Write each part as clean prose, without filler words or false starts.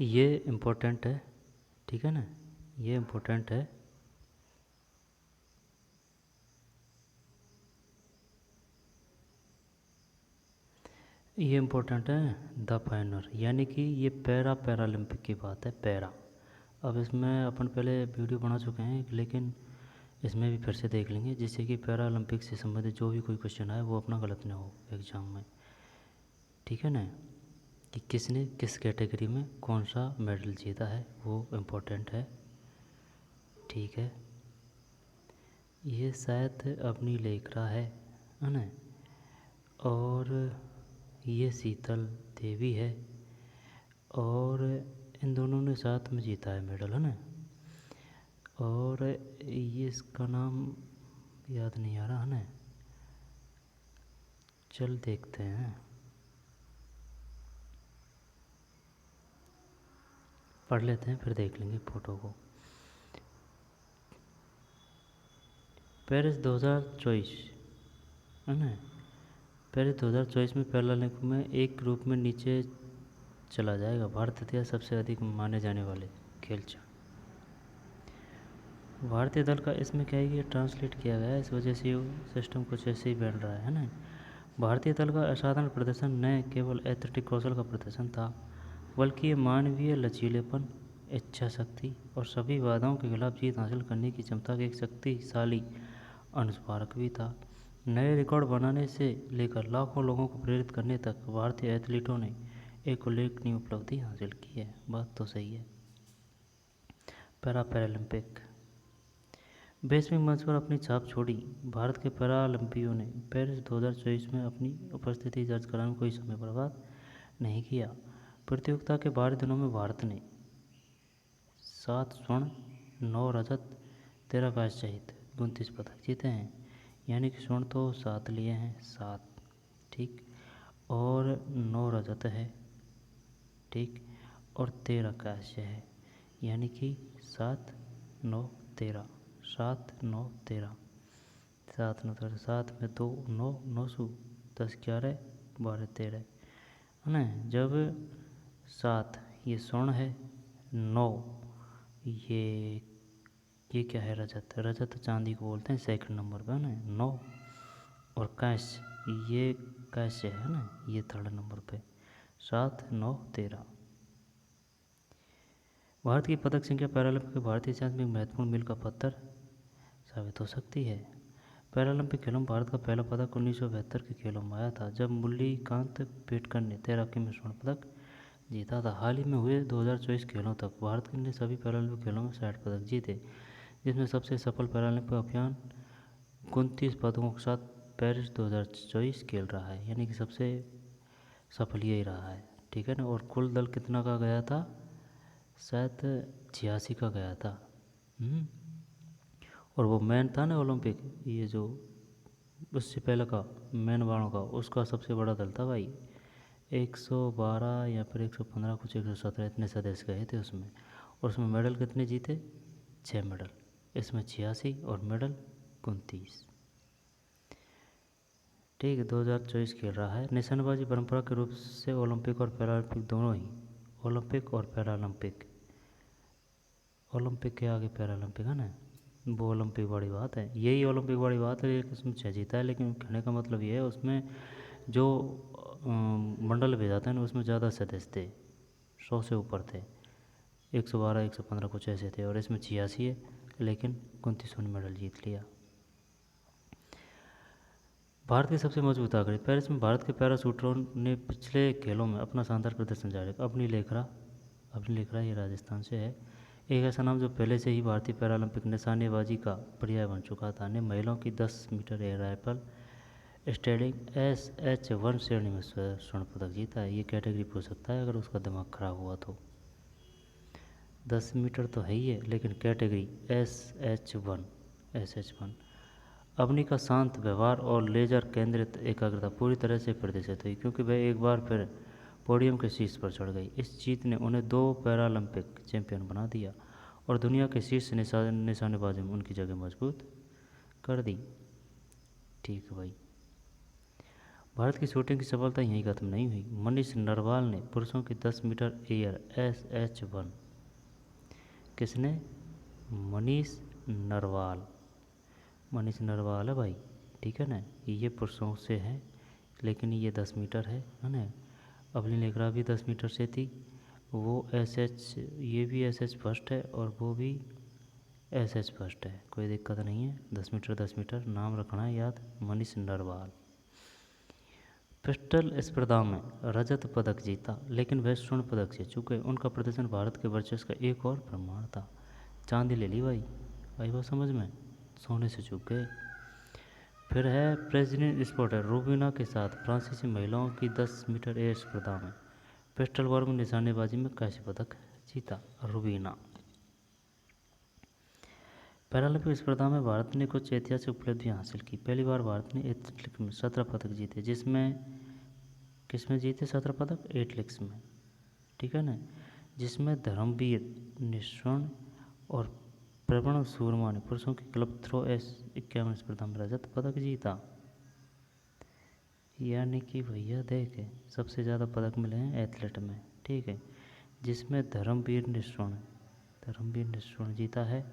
ये इम्पोर्टेंट है, ठीक है ना, ये इम्पोर्टेंट है। ये इम्पोर्टेंट है द पायनर, यानी कि ये पैरालंपिक की बात है, पैरा। अब इसमें अपन पहले वीडियो बना चुके हैं, लेकिन इसमें भी फिर से देख लेंगे, जिससे कि पैरालंपिक से संबंधित जो भी कोई क्वेश्चन आए वो अपना गलत ना हो एग्ज़ाम में, ठीक है ना, कि किसने किस कैटेगरी में कौन सा मेडल जीता है, वो इम्पोर्टेंट है, ठीक है। ये शायद अपनी लेखरा है ना, और ये शीतल देवी है, और इन दोनों ने साथ में जीता है मेडल, है ना। और ये इसका नाम याद नहीं आ रहा है ना, चल देखते हैं, पढ़ लेते हैं फिर देख लेंगे फ़ोटो को। पेरिस 2024 है ना, पेरिस 2024 में पैरालंपिक में एक ग्रुप में नीचे चला जाएगा भारत इतिहास सबसे अधिक माने जाने वाले खेल। भारतीय दल का इसमें क्या है कि ट्रांसलेट किया गया है, इस वजह से सिस्टम कुछ ऐसे ही बैठ रहा है ना। भारतीय दल का असाधारण प्रदर्शन न केवल एथलेटिक कौशल का प्रदर्शन था, बल्कि ये मानवीय लचीलेपन, इच्छा शक्ति और सभी बाधाओं के खिलाफ जीत हासिल करने की क्षमता का एक शक्तिशाली अनुस्मारक भी था। नए रिकॉर्ड बनाने से लेकर लाखों लोगों को प्रेरित करने तक भारतीय एथलीटों ने एक उल्लेखनीय उपलब्धि हासिल की है। बात तो सही है। पैरालंपिक 20वीं मंच पर अपनी छाप छोड़ी। भारत के पैरालंपियों ने पेरिस 2024 में अपनी उपस्थिति दर्ज कराने में कोई समय बर्बाद नहीं किया। प्रतियोगिता के 12 दिनों में भारत ने 7 स्वर्ण, 9 रजत, 13 कांस्य सहित 29 पदक जीते हैं। यानी कि स्वर्ण तो 7 लिए हैं, 7, ठीक, और 9 रजत है, ठीक, और 13 कांस्य है, यानी कि 7, 9, 13, 7, 9, 13, 7, 9, 13, 7 में 2, 9, 9 सौ 10, 11, 12, 13, है ना। जब 7 ये स्वर्ण है, 9 ये क्या है, रजत, रजत चांदी को बोलते हैं सेकंड नंबर पे, है ना, 9, और कांस्य, ये कांस्य है ना, ये थर्ड नंबर पे, 7, 9, 13। भारत की पदक संख्या पैरालंपिक के भारतीय इतिहास में एक महत्वपूर्ण मील का पत्थर साबित हो सकती है। पैरालंपिक खेलों में भारत का पहला पदक 1972 के खेलों में आया था, जब मुरलीकांत पेटकर ने तैराकी में स्वर्ण पदक जीता था। हाल ही में हुए 2024 खेलों तक भारत ने सभी पैरालंपिक खेलों में 60 पदक जीते, जिसमें सबसे सफल पैरालंपिक अभियान 29 पदकों के साथ पेरिस 2024 खेल रहा है, यानी कि सबसे सफल यही रहा है, ठीक है ना। और कुल दल कितना का गया था, शायद 86 का गया था। और वो मैन था ना ओलंपिक, ये जो उससे पहले का मैन वालों का, उसका सबसे बड़ा दल था भाई, 112 या फिर 115, कुछ 117, इतने सदस्य गए थे उसमें। और उसमें मेडल कितने जीते, 6 मेडल, इसमें 86 और मेडल 29, ठीक है। 2024 खेल रहा है। निशानेबाजी परंपरा के रूप से ओलंपिक और पैरालंपिक दोनों ही, ओलंपिक और पैरालंपिक, ओलंपिक के आगे पैरालंपिक है ना, वो ओलंपिक बड़ी बात है, यही ओलंपिक बड़ी बात है। एक उसमें 6 जीता है, लेकिन कहने का मतलब ये है उसमें जो मंडल भेजा था ना, उसमें ज़्यादा सदस्य थे, 100 से ऊपर थे, 112, 115 कुछ ऐसे थे, और इसमें 86 है, लेकिन 29 मेडल जीत लिया। भारत की सबसे मजबूत आंकड़े। पेरिस में भारत के पैरा शूटरों ने पिछले खेलों में अपना शानदार प्रदर्शन जारी रखा। अपनी लेखरा ये राजस्थान से है, एक ऐसा नाम जो पहले से ही भारतीय पैरालंपिक निशानेबाजी का पर्याय बन चुका था, ने महिलाओं की 10 metre air rifle standing SH1 श्रेणी में स्वर्ण पदक जीता है। ये कैटेगरी पूछ सकता है अगर उसका दिमाग खराब हुआ तो। 10 मीटर तो है ही है, लेकिन कैटेगरी SH1। अवनी का शांत व्यवहार और लेजर केंद्रित एकाग्रता पूरी तरह से प्रदर्शित हुई, क्योंकि वह एक बार फिर पोडियम के शीर्ष पर चढ़ गई। इस जीत ने उन्हें 2 पैरालंपिक चैंपियन बना दिया और दुनिया के शीर्ष निशानेबाजी में उनकी जगह मजबूत कर दी, ठीक है भाई। भारत की शूटिंग की सफलता यहीं खत्म नहीं हुई। मनीष नरवाल ने पुरुषों की 10 मीटर एयर SH1, किसने? मनीष नरवाल। मनीष नरवाल है भाई, ठीक है ना। ये पुरुषों से है, लेकिन ये 10 मीटर है ना। अवनी लेखरा भी 10 मीटर से थी, वो SH, ये भी SH फर्स्ट है और वो भी SH फर्स्ट है, कोई दिक्कत नहीं है। 10 मीटर 10 मीटर नाम रखना है याद, मनीष नरवाल। पिस्टल स्पर्धा में रजत पदक जीता, लेकिन वह स्वर्ण पदक से चूके। उनका प्रदर्शन भारत के वर्चस्व का एक और प्रमाण था। चांदी ले ली भाई, आई बात समझ में, सोने से चूक गए। फिर है प्रेसिडेंट स्पोर्टर रूबीना के साथ फ्रांसीसी महिलाओं की 10 मीटर एयर स्पर्धा में पिस्टल वर्ग में निशानेबाजी में कांस्य पदक जीता रूबीना। पैरालंपिक स्पर्धा में भारत ने कुछ ऐतिहासिक उपलब्धियां हासिल की। पहली बार भारत ने एथलेटिक्स में 17 पदक जीते, जिसमें किसमें जीते 17 पदक? एथलेटिक्स में, ठीक है ना। जिसमें धर्मवीर ने स्वर्ण और प्रवण सूरमा ने पुरुषों की क्लब थ्रो S51 स्पर्धा में रजत पदक जीता। यानी कि भैया देख, सबसे ज़्यादा पदक मिले हैं एथलेट में, ठीक है। जिसमें धर्मवीर ने स्वर्ण जीता है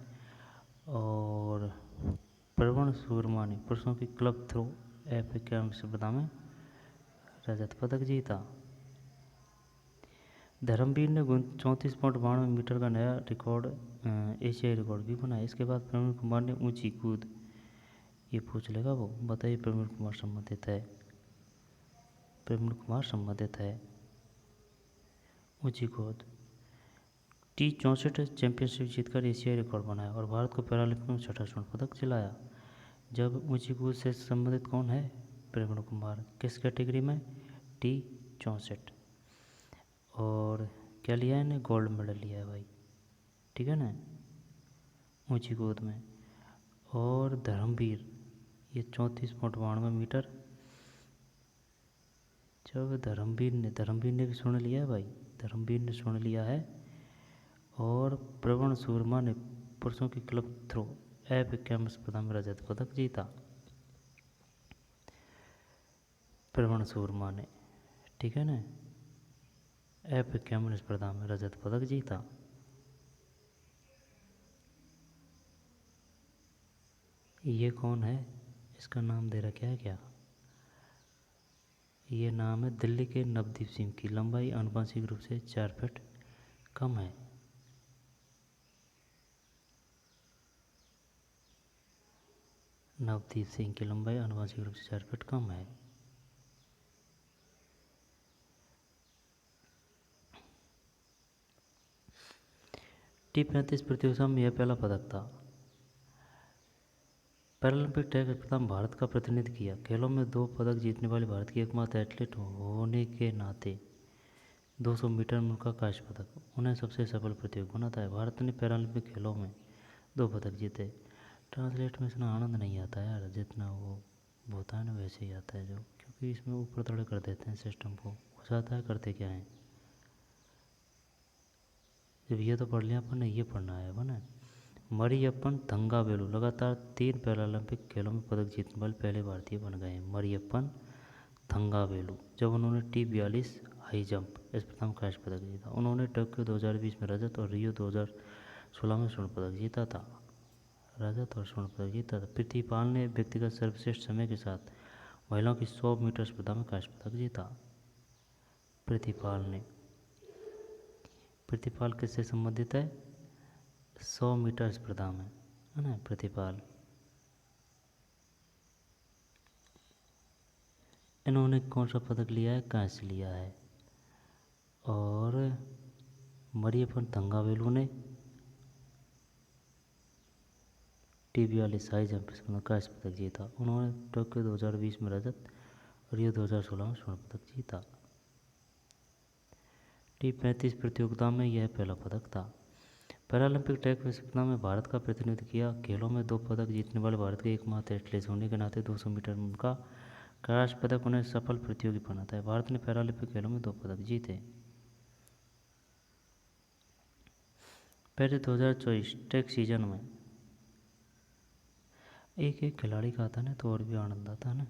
और प्रवण सूरमा ने पुरुषों की क्लब थ्रो F51 स्पर्धा में रजत पदक जीता। धर्मवीर ने 34.92 का नया रिकॉर्ड, एशियाई रिकॉर्ड भी बनाया। इसके बाद प्रवीण कुमार ने ऊंची कूद, ये पूछ लेगा वो, बताइए प्रवीण कुमार संबंधित है ऊंची कूद। T64 चैंपियनशिप जीतकर एशियाई रिकॉर्ड बनाया और भारत को पैरालंपिक में 6ठा स्वर्ण पदक दिलाया। जब ऊंची कूद से संबंधित कौन है? प्रवीण कुमार। किस कैटेगरी में? T64। और क्या लिया है ने? गोल्ड मेडल लिया है भाई, ठीक है ना, ऊंची कूद में। और धर्मवीर ये 34.92 मीटर, जब धर्मवीर ने भी स्वर्ण लिया है भाई, धर्मवीर ने स्वर्ण लिया है। और प्रवण सूरमा ने पुरुषों की क्लब थ्रो F51 स्पर्धा में रजत पदक जीता। प्रवण सूरमा ने, ठीक है ना, F51 स्पर्धा में रजत पदक जीता। ये कौन है? इसका नाम दे रखा है क्या? ये नाम है दिल्ली के नवदीप सिंह की लंबाई आनुवंशिक रूप से 4 फीट कम है। नवदीप सिंह की लंबाई आनुवंशिक रूप से 4 फीट कम है। T35 प्रतियोगिता में यह पहला पदक था। पैरालंपिक ट्रैक स्पर्धा में भारत का प्रतिनिधित्व किया। खेलों में 2 पदक जीतने वाली भारत की एकमात्र एथलीट होने के नाते 200 मीटर में उनका कांस्य पदक उन्हें सबसे सफल प्रतियोगी बनाता है। भारत ने पैरालंपिक खेलों में 2 पदक जीते। ट्रांसलेट में इतना आनंद नहीं आता है यार, जितना वो होता है ना वैसे ही आता है जो, क्योंकि इसमें ऊपर तड़े कर देते हैं सिस्टम को, हो जाता है, करते क्या हैं। जब ये तो पढ़ लिया अपन ने, ये पढ़ना है अपन। मरियप्पन थंगावेलु लगातार 3 पैरालंपिक खेलों में पदक जीतने वाले पहले भारतीय बन गए हैं। मरियप्पन थंगावेलु, जब उन्होंने T42 हाई जंप स्पर्धा में कांस्य पदक जीता। उन्होंने टोक्यो 2020 में रजत और रियो 2016 में स्वर्ण पदक जीता था। प्रतिपाल ने व्यक्तिगत सर्वश्रेष्ठ समय के साथ महिलाओं की 100 मीटर स्पर्धा में कांस्य पदक जीता। प्रतिपाल किससे संबंधित है? 100 मीटर स्पर्धा में, है ना प्रतिपाल। इन्होंने कौन सा पदक लिया है? कांस्य लिया है। और मरियप्पन थंगावेलु ने T42 हाई जंप स्पर्धा में कांस्य पदक जीता। उन्होंने टोक्यो 2020 में रजत, रियो 2016 में स्वर्ण पदक जीता। T35 प्रतियोगिता में यह पहला पदक था। पैरालंपिक ट्रैक स्पर्धा में भारत का प्रतिनिधित्व किया। खेलों में 2 पदक जीतने वाले भारत के एकमात्र एथलीट होने के नाते 200 मीटर में उनका कांस्य पदक उन्हें सफल प्रतियोगी बनाता है। भारत ने पैरालंपिक खेलों में 2 पदक जीते। पेरिस 2024 ट्रैक सीजन में एक खिलाड़ी का आता है ना तो और भी आनंद आता है ना।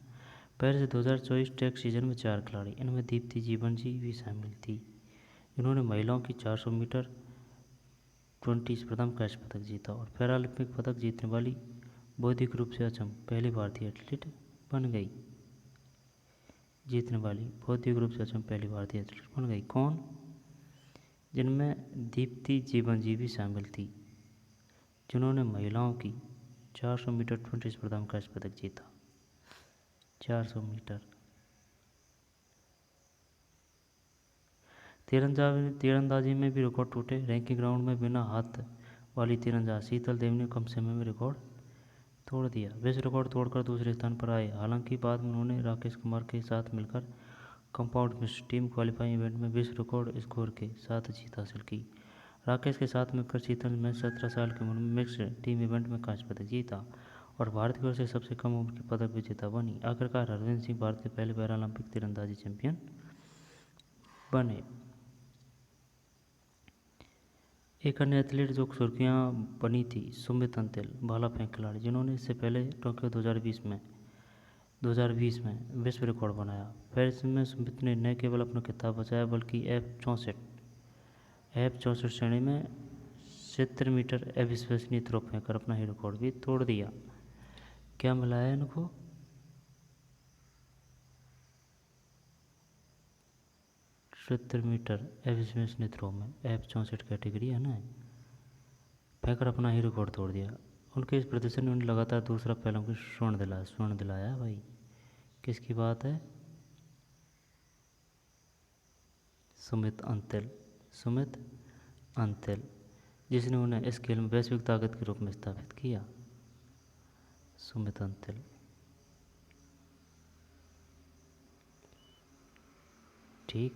पेरिस 2024 ट्रैक सीजन में 4 खिलाड़ी, इनमें दीप्ति जीवन जी भी शामिल थी, जिन्होंने महिलाओं की 400 मीटर 20 स्पर्धा में कांस्य पदक जीता और पैरालंपिक पदक जीतने वाली बौद्धिक रूप से अक्षम पहली भारतीय एथलीट बन गई। जीतने वाली बौद्धिक रूप से अक्षम पहली भारतीय एथलीट बन गई कौन? जिनमें दीप्ति जीवन जी भी शामिल थी, जिन्होंने महिलाओं की 400 मीटर 20 स्पर्धा में कांस्य पदक जीता। 400 मीटर तीरंदाजी में भी रिकॉर्ड टूटे। रैंकिंग राउंड में बिना हाथ वाली तीरंदाज शीतल देव ने कम समय में रिकॉर्ड तोड़ दिया। विश्व रिकॉर्ड तोड़कर दूसरे स्थान पर आए। हालांकि बाद में उन्होंने राकेश कुमार के साथ मिलकर compound mix team qualifying event में विश्व रिकॉर्ड स्कोर के साथ जीत हासिल की। राकेश के साथ मिलकर शीतल ने 17 साल की उम्र में मिक्स टीम इवेंट में कांस्य पदक जीता और भारत की ओर से सबसे कम उम्र की पदक विजेता बनी। आखिरकार हरविंदर सिंह भारत के पहले पैरालंपिक तीरंदाजी चैंपियन बने। एक अन्य एथलीट जो सुर्खियां बनी थी, सुमित अंतिल, भाला फेंक खिलाड़ी, जिन्होंने इससे पहले टोक्यो 2020 में विश्व रिकॉर्ड बनाया। पेरिस में सुमित ने न केवल अपना खिताब बचाया बल्कि F64 श्रेणी में 70 मीटर अविश्वसनीय थ्रो फेंककर अपना ही रिकॉर्ड भी तोड़ दिया। क्या मिला है इनको? सत्तर मीटर अविश्वसनीय थ्रो में F64 कैटेगरी है ना, फेंकर अपना ही रिकॉर्ड तोड़ दिया। उनके इस प्रदर्शन ने उन्हें लगातार दूसरा पैरालंपिक स्वर्ण दिलाया। भाई किसकी बात है? सुमित अंतिल, जिसने उन्हें इस खेल में वैश्विक ताकत के रूप में स्थापित किया। सुमित अंतिल। ठीक।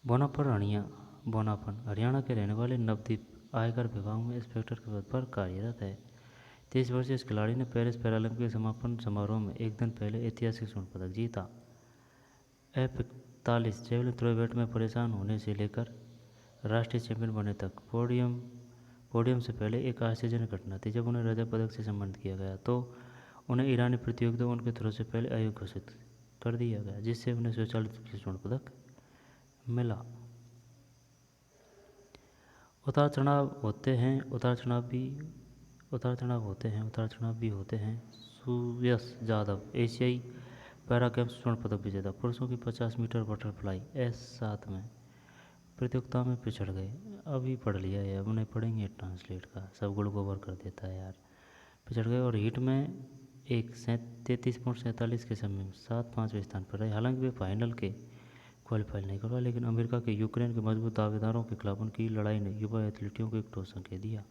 बोनापन हरियाणा के रहने वाले नवदीप आयकर विभाग में इंस्पेक्टर के पद पर कार्यरत है। 23 वर्षीय इस खिलाड़ी ने पेरिस पैरालंपिक के समापन समारोह में एक दिन पहले ऐतिहासिक स्वर्ण पदक जीता। F41 जेवलिन थ्रो इवेंट में परेशान होने से लेकर राष्ट्रीय चैंपियन बनने तक पोडियम से पहले एक आश्चर्यजनक घटना थी। जब उन्हें रजत पदक से सम्मानित किया गया तो उन्हें ईरानी प्रतियोगिता उनके थ्रो से पहले अयोग्य घोषित कर दिया गया, जिससे उन्हें स्वचालित रूप से स्वर्ण पदक मिला। उतार चढ़ाव होते हैं, उतार चढ़ाव भी होते हैं। सुयश यादव एशियाई पैरा गेम्स स्वर्ण पदक विजेता, पुरुषों की 50 मीटर बटरफ्लाई S7 में प्रतियोगिता में पिछड़ गए। अभी पढ़ लिया है, अब नहीं पढ़ेंगे ट्रांसलेट का, सब गुड़ गोबर कर देता है यार। पिछड़ गए और हीट में 33.47 के समय में 7-5वें स्थान पर रहे। हालांकि वे फाइनल के क्वालिफाई नहीं कर पाए, लेकिन अमेरिका के यूक्रेन के मजबूत दावेदारों के खिलाफ उनकी लड़ाई ने युवा एथलीटों को एक ठोस संकेत दिया।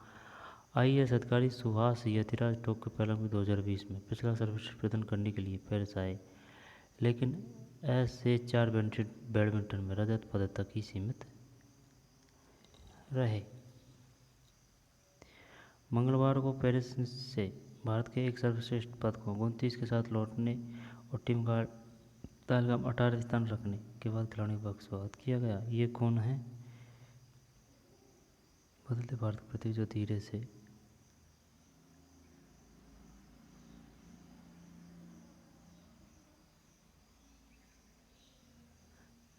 IAS अधिकारी सुहास यतिराज टोक्यो पैरालंपिक 2020 में पिछला सर्वश्रेष्ठ प्रदर्शन करने के लिए पेरिस आए, लेकिन S4 बैडमिंटन में रजत पदक तक ही सीमित रहे। मंगलवार को पेरिस से भारत के एक सर्वश्रेष्ठ पद को 29 के साथ लौटने और टीम का तालिका में 18 स्थान रखने के बाद खिलाड़ियों का स्वागत किया गया। ये कौन है? बदलते भारत के प्रति जो धीरे से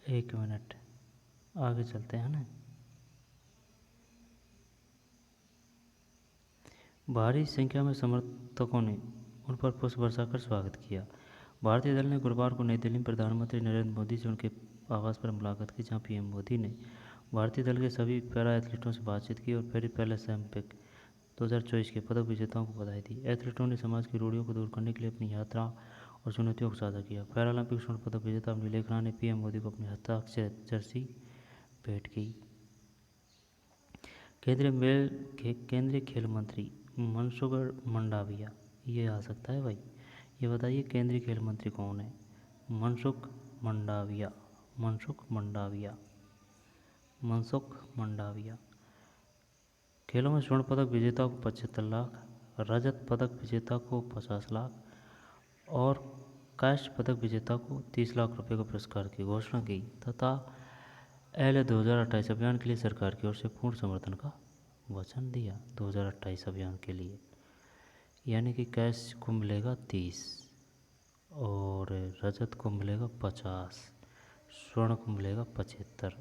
एक मिनट आगे चलते हैं ना। भारी संख्या में समर्थकों ने उन पर पुष्प बरसाकर स्वागत किया। भारतीय दल ने गुरुवार को नई दिल्ली में प्रधानमंत्री नरेंद्र मोदी से उनके आवास पर मुलाकात की, जहां PM मोदी ने भारतीय दल के सभी पैरा एथलीटों से बातचीत की और पेरिस पैरालंपिक 2024 के पदक विजेताओं को बधाई दी। एथलीटों ने समाज की रूढ़ियों को दूर करने के लिए अपनी यात्रा और चुनौतियों को साझा किया। पैरालंपिक स्वर्ण पदक विजेता नीलेखना ने PM मोदी को अपनी हस्ताक्षरित जर्सी भेंट की। केंद्रीय खेल मंत्री मनसुख मंडाविया, ये आ सकता है भाई, ये बताइए केंद्रीय खेल मंत्री कौन है? मनसुख मंडाविया। खेलों में स्वर्ण पदक विजेता को 75 लाख, रजत पदक विजेता को 50 लाख और कांस्य पदक विजेता को 30 लाख रुपए का पुरस्कार की घोषणा की तथा एल 2028 अभियान के लिए सरकार की ओर से पूर्ण समर्थन का वचन दिया। 2028 अभियान के लिए यानी कि कैश को मिलेगा 30 और रजत को मिलेगा 50, स्वर्ण को मिलेगा 75।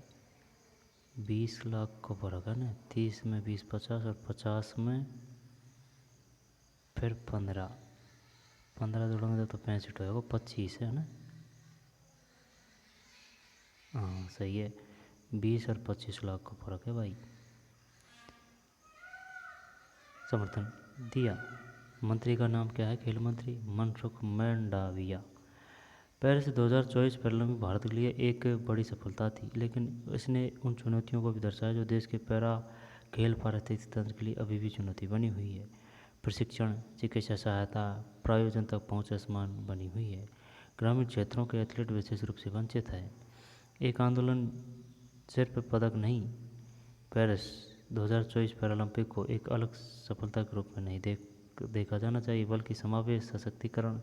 20 लाख को फर्क है ना, 30 में 20 50 और 50 में फिर 15 जोड़ेंगे तो 65 होगा, 25 है ना। हाँ सही है, 20 और 25 लाख का फर्क है भाई। समर्थन दिया। मंत्री का नाम क्या है? खेल मंत्री मनसुख मंडाविया। पेरिस 2024 पैरालंपिक भारत के लिए एक बड़ी सफलता थी, लेकिन इसने उन चुनौतियों को भी दर्शाया जो देश के पैरा खेल पारिस्थितिकी तंत्र के लिए अभी भी चुनौती बनी हुई है। प्रशिक्षण, चिकित्सा सहायता, प्रायोजन तक पहुँच असमान बनी हुई है। ग्रामीण क्षेत्रों के एथलीट विशेष रूप से वंचित है। एक आंदोलन सिर्फ पदक नहीं, पेरिस 2024 पैरालंपिक को एक अलग सफलता के रूप में नहीं देखा जाना चाहिए, बल्कि समावेश, सशक्तिकरण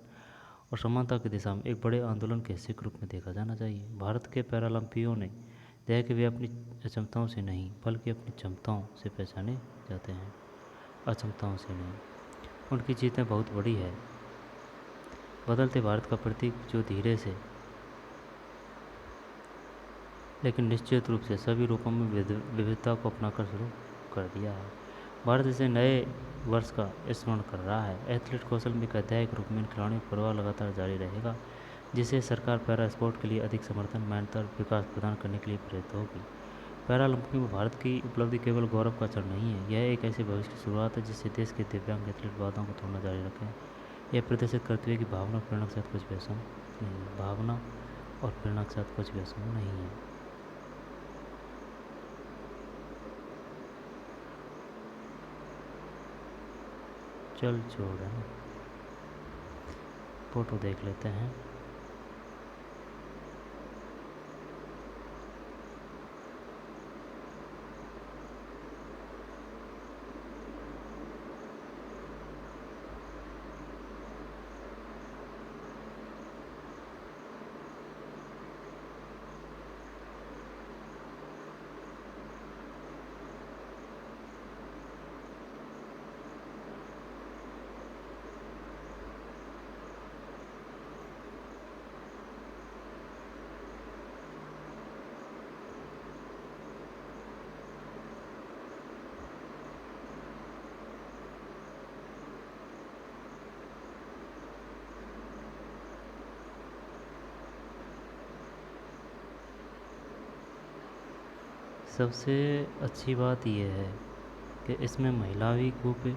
और समानता की दिशा में एक बड़े आंदोलन के हिस्से के रूप में देखा जाना चाहिए। भारत के पैरालंपियों ने दिखाया कि वे अपनी अक्षमताओं से नहीं बल्कि अपनी क्षमताओं से पहचाने जाते हैं, अक्षमताओं से नहीं। उनकी जीतें बहुत बड़ी है। बदलते भारत का प्रतीक जो धीरे से लेकिन निश्चित रूप से सभी रूपों में विविधता को अपनाकर शुरू कर दिया है। भारत इसे नए वर्ष का स्मरण कर रहा है। एथलीट कौशल में एक अध्याय के रूप में इन खिलाड़ियों का प्रवाह लगातार जारी रहेगा, जिससे सरकार पैरा स्पोर्ट के लिए अधिक समर्थन, मेहनत और विकास प्रदान करने के लिए प्रेरित होगी। पैरालंपिक में भारत की उपलब्धि केवल गौरव का क्षण नहीं है, यह एक ऐसे भविष्य की शुरुआत है जिससे देश के दिव्यांग एथलीट वादों को तोड़ना जारी रखें। यह प्रदर्शित करते हुए कि भावना और प्रेरणा के साथ कुछ भी असंभव नहीं है। भावना और प्रेरणा के साथ कुछ भी असंभव नहीं है। चल छोड़ है ना, फोटो देख लेते हैं। सबसे अच्छी बात यह है कि इसमें महिला भी खूब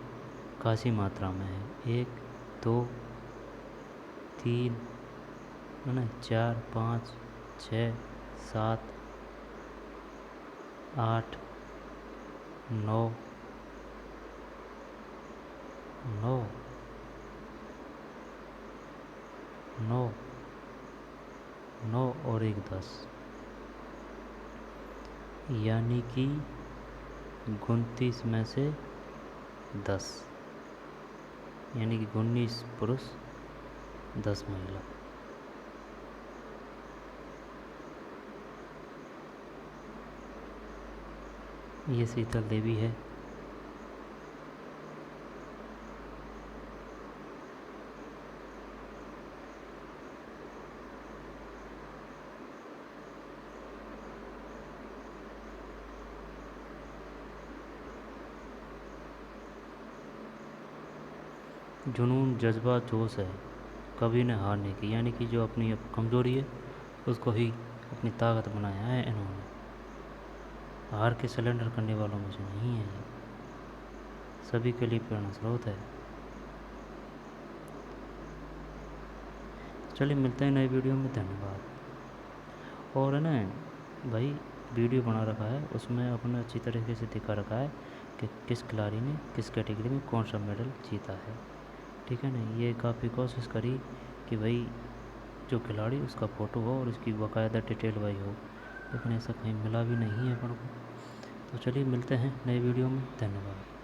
खासी मात्रा में है। 1 2 3 है ना, 4 5 6 7 8 9 9 9 9 और 1 10, यानी कि 29 में से 10, यानी कि 19 पुरुष 10 महिला। ये शीतल देवी है। जुनून, जज्बा, जोश है, कभी ने हार नहीं की, यानी कि जो अपनी कमज़ोरी है उसको ही अपनी ताकत बनाया है इन्होंने। हार के सिलेंडर करने वालों में से नहीं है ये, सभी के लिए प्रेरणा स्रोत है। चलिए मिलते हैं नए वीडियो में, धन्यवाद। और है ना भाई, वीडियो बना रखा है उसमें अपने अच्छी तरीके से दिखा रखा है कि किस खिलाड़ी ने किस कैटेगरी में कौन सा मेडल जीता है, ठीक है ना। ये काफ़ी कोशिश करी कि भाई जो खिलाड़ी उसका फ़ोटो हो और उसकी बाकायदा डिटेल वाई हो, लेकिन ऐसा कहीं मिला भी नहीं है अपन को। तो चलिए मिलते हैं नए वीडियो में, धन्यवाद।